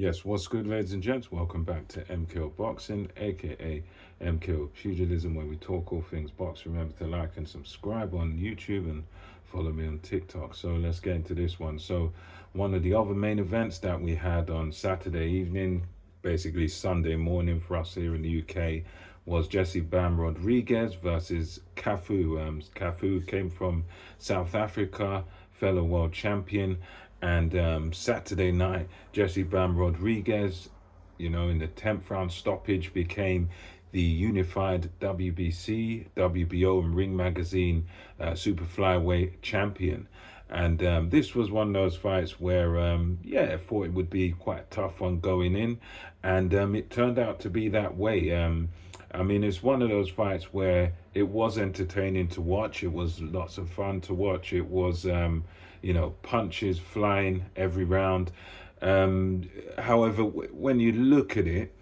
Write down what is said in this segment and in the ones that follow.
Yes, what's good, ladies and gents? Welcome back to MKO Boxing, aka MKO Pugilism, where we talk all things boxing. Remember to like and subscribe on YouTube and follow me on TikTok. So let's get into this one. So, one of the other main events that we had on Saturday evening, basically Sunday morning for us here in the UK, was Jesse Bam Rodriguez versus Cafu. Cafu came from South Africa, fellow world champion. And Saturday night, Jesse Bam Rodriguez, in the 10th round stoppage, became the unified WBC, WBO, and Ring Magazine super flyweight champion. And this was one of those fights where, I thought it would be quite a tough one going in. And it turned out to be that way. It's one of those fights where it was entertaining to watch. It was lots of fun to watch. It was, punches flying every round. However, when you look at it,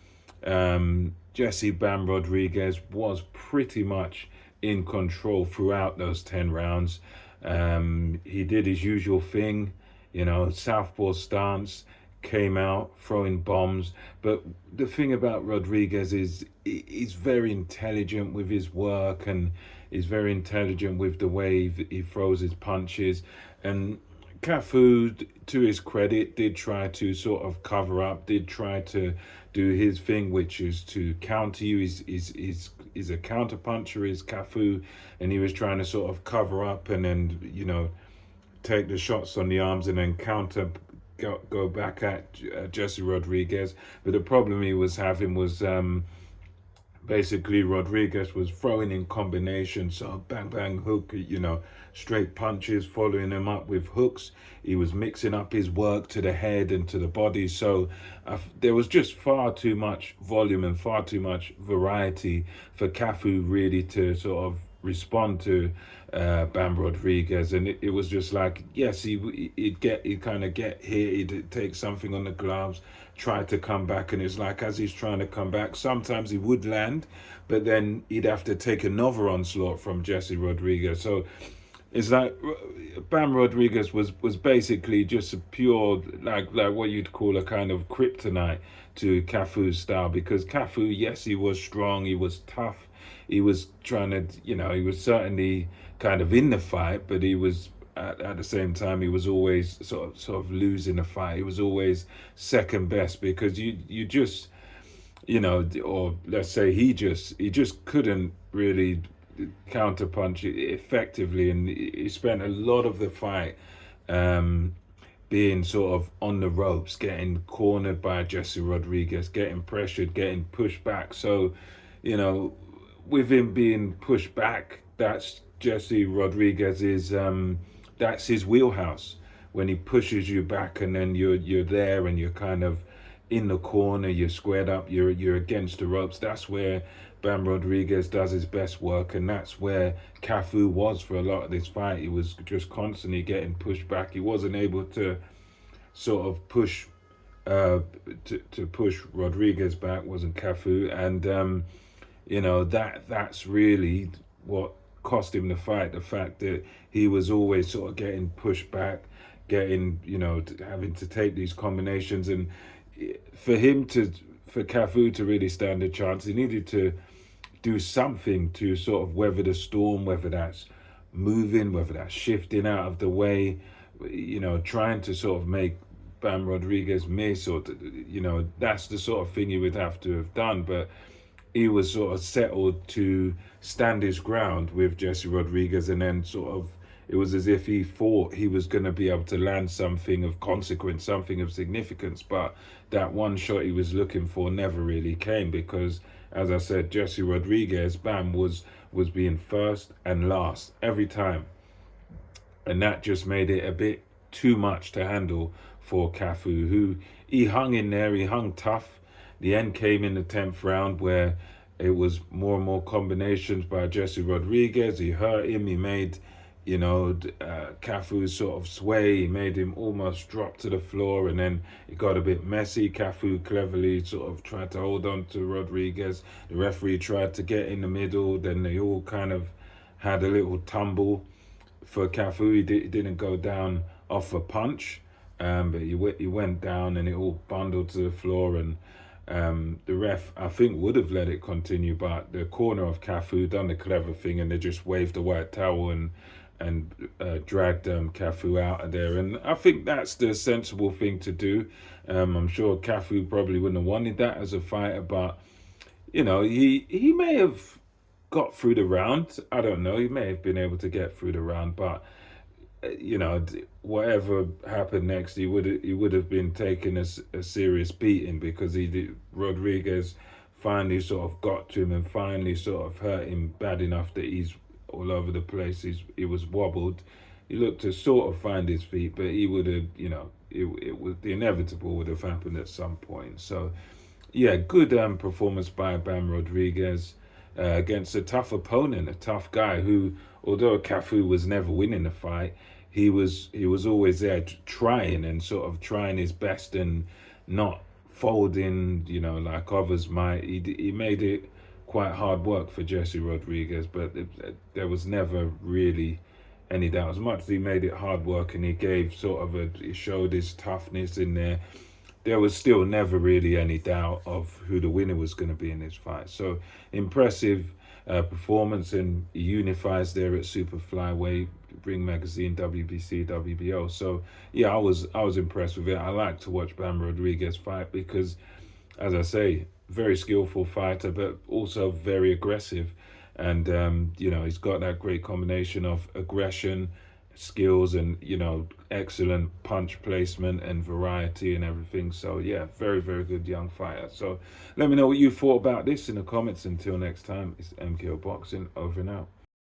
Jesse Bam Rodriguez was pretty much in control throughout those 10 rounds. He did his usual thing, southpaw stance, came out throwing bombs. But the thing about Rodriguez is he's very intelligent with his work, and he's very intelligent with the way he throws his punches. And Cafu, to his credit, did try to sort of cover up, did try to do his thing, which is to counter you. He's a counter puncher, is Cafu, and he was trying to sort of cover up and then, take the shots on the arms and then counter, go back at Jesse Rodriguez. But the problem he was having was basically Rodriguez was throwing in combinations, so bang bang hook, straight punches, following him up with hooks. He was mixing up his work to the head and to the body, so there was just far too much volume and far too much variety for Cafu really to sort of respond to Bam Rodriguez. And it was just like, yes, he'd kind of get hit, he'd take something on the gloves, try to come back, and it's like as he's trying to come back, sometimes he would land, but then he'd have to take another onslaught from Jesse Rodriguez. So it's like Bam Rodriguez was basically just a pure, like what you'd call a kind of kryptonite to Cafu's style, because Cafu, yes, he was strong, he was tough, he was trying to, he was certainly kind of in the fight, but he was at the same time, he was always sort of losing the fight. He was always second best, because you just, or let's say he just couldn't really counterpunch it effectively, and he spent a lot of the fight being sort of on the ropes, getting cornered by Jesse Rodriguez, getting pressured, getting pushed back. So, with him being pushed back, that's Jesse Rodriguez's that's his wheelhouse. When he pushes you back, and then you're there, and you're kind of in the corner, you're squared up, you're against the ropes. That's where Bam Rodriguez does his best work, and that's where Cafu was for a lot of this fight. He was just constantly getting pushed back. He wasn't able to sort of push to push Rodriguez back, wasn't Cafu. And that's really what cost him the fight. The fact that he was always sort of getting pushed back, getting, having to take these combinations. And for Cafu to really stand a chance, he needed to do something to sort of weather the storm, whether that's moving, whether that's shifting out of the way, trying to sort of make Bam Rodriguez miss, or that's the sort of thing he would have to have done. But he was sort of settled to stand his ground with Jesse Rodriguez, and then sort of it was as if he thought he was going to be able to land something of consequence, something of significance. But that one shot he was looking for never really came, because, as I said, Jesse Rodriguez, Bam, was being first and last every time. And that just made it a bit too much to handle for Cafu, who he hung in there, he hung tough. The end came in the 10th round, where it was more and more combinations by Jesse Rodriguez. He hurt him. He made, Cafu sort of sway. He made him almost drop to the floor, and then it got a bit messy. Cafu cleverly sort of tried to hold on to Rodriguez. The referee tried to get in the middle. Then they all kind of had a little tumble. For Cafu, he didn't go down off a punch. but he went down and it all bundled to the floor, and the ref, I think, would have let it continue, but the corner of Cafu done the clever thing and they just waved the white towel and dragged Cafu out of there. And I think that's the sensible thing to do. I'm sure Cafu probably wouldn't have wanted that as a fighter, but he may have got through the round. I don't know. He may have been able to get through the round, but whatever happened next, he would have been taking a serious beating, because Rodriguez finally sort of got to him and finally sort of hurt him bad enough that he's all over the place. He was wobbled. He looked to sort of find his feet, but he would have, it was the inevitable would have happened at some point. So, yeah, good performance by Bam Rodriguez against a tough opponent, a tough guy who, although Cafu was never winning the fight, he was always there trying and sort of trying his best and not folding, like others might. He made it quite hard work for Jesse Rodriguez, but there was never really any doubt. As much as he made it hard work and he gave he showed his toughness in there was still never really any doubt of who the winner was going to be in this fight. So impressive performance, and he unifies there at super flyweight, Ring Magazine, WBC, WBO. So yeah, I was impressed with it. I like to watch Bam Rodriguez fight because, as I say, very skillful fighter, but also very aggressive. And he's got that great combination of aggression, skills, and excellent punch placement and variety and everything. So yeah, very, very good young fighter. So let me know what you thought about this in the comments. Until next time, it's MKO Boxing, over and out.